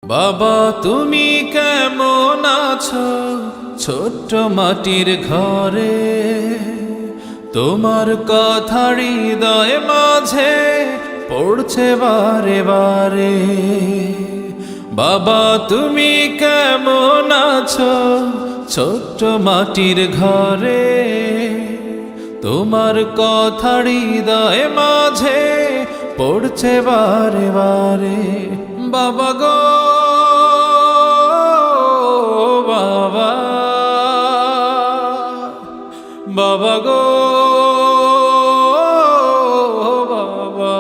বাবা তুমি কেমন আছো ছোট্ট মাটির ঘরে, তোমার কথা হৃদয় মাঝে পড়ছে বারে বারে। বাবা তুমি কেমন আছো ছোট্ট মাটির ঘরে, তোমার কথা হৃদয় মাঝে পড়ছে বারে বারে। বাবা গো বাবা, বাবা গো বাবা,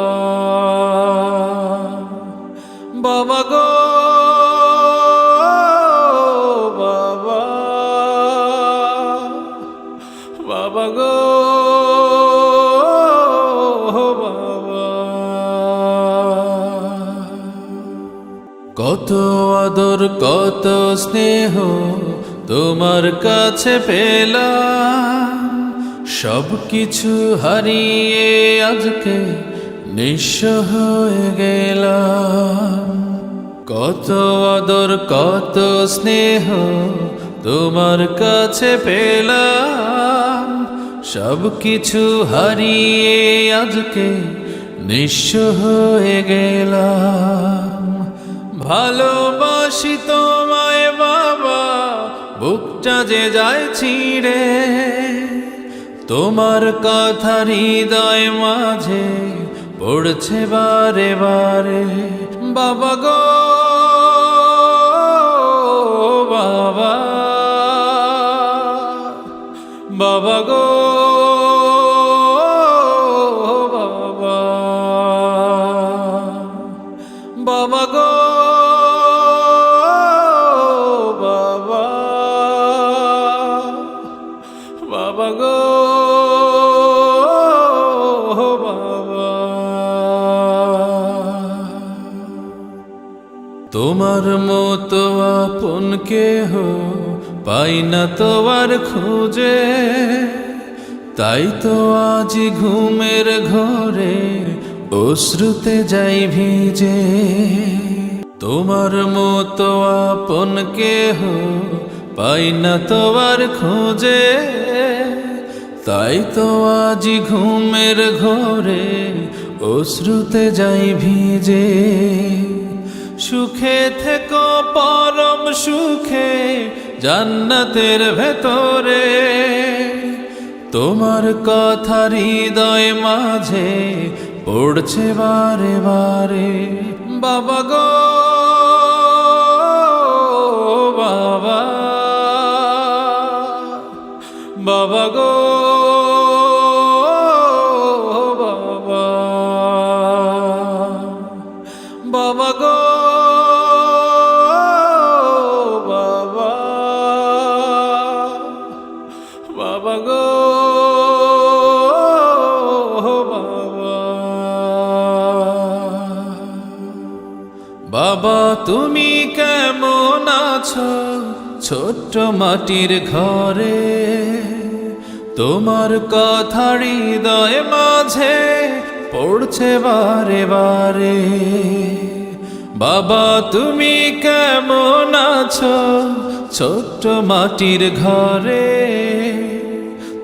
বাবা গো বাবা, বাবা গো বাবা। কত আদর কত স্নেহ তোমার কাছে পেলাম, সব কিছু হারিয়ে আজকে নিঃস্ব হয়ে গেলাম। কত আদর কত স্নেহ তোমার কাছে পেলাম, সব কিছু হারিয়ে আজকে নিঃস্ব হয়ে গেলাম। ভালোবাসি তোমায় বাবা, বুকটা যে যায় ছিঁড়ে, তোমার কথা হৃদয় মাঝে পড়ছে বারে বারে। বাবা গো বাবা, বাবা গো বাবা, বাবা গো বাবা, বাবা গো বাবা। তোমার মতো আপন কেহ পাই না তো আর খুঁজে, তাই তো আজ ঘুমের ঘরে অশ্রুতে যাই ভিজে। তোমার মতো আপন কেহ পাই না তো আর খুঁজে, তাই তো আজ ঘুমের ঘরে অশ্রুতে যাই ভিজে। সুখে থেকো পরম সুখে জান্নাতের ভেতরে, তোমার কথা হৃদয় মাঝে পড়ছে বারে বারে। বাবা গো বাবা, বাবা গো বাবা, বাবা গো বাবা, বাবা গো বাবা। বাবা তুমি কেমন আছো ছোট্ট মাটির ঘরে, তোমার কথা হৃদয় মাঝে পড়ছে বারে বারে। বাবা তুমি কেমন আছো ছোট্ট মাটির ঘরে,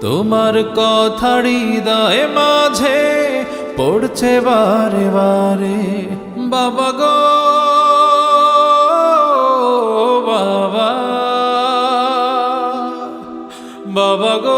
তোমার কথা হৃদয় মাঝে পড়ছে বারে বারে। বাবা গো বাবা, বাবা গো